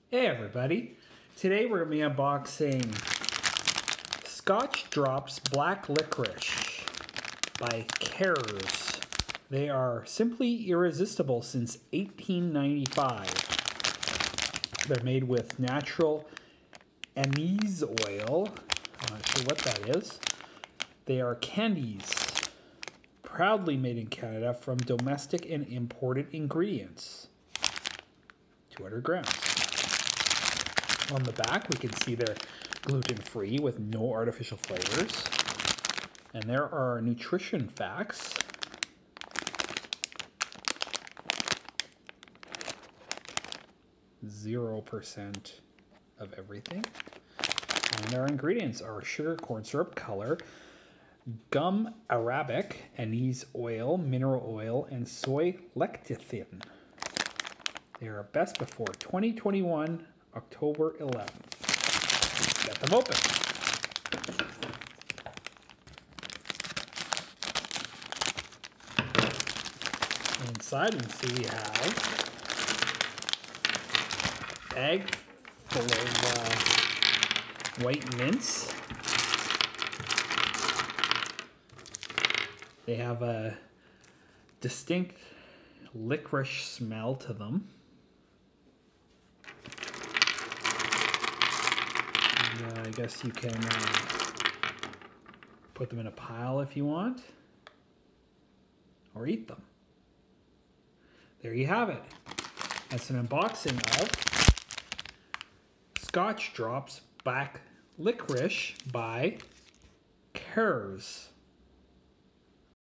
Hey everybody, today we're going to be unboxing Scotch Drops Black Licorice by Kerr. They are simply irresistible since 1895. They're made with natural anise oil. I'm not sure what that is. They are candies, proudly made in Canada from domestic and imported ingredients. 200 grams. On the back, we can see they're gluten-free with no artificial flavors. And there are nutrition facts. %0 of everything. And our ingredients are sugar, corn syrup, color, gum arabic, anise oil, mineral oil, and soy lecithin. They are best before 2021, October 11th. Get them open. Inside, you can see we have a bag full of white mints. They have a distinct licorice smell to them. I guess you can put them in a pile if you want, or eat them. There you have it. That's an unboxing of Scotch Drops Black Licorice by Kerr.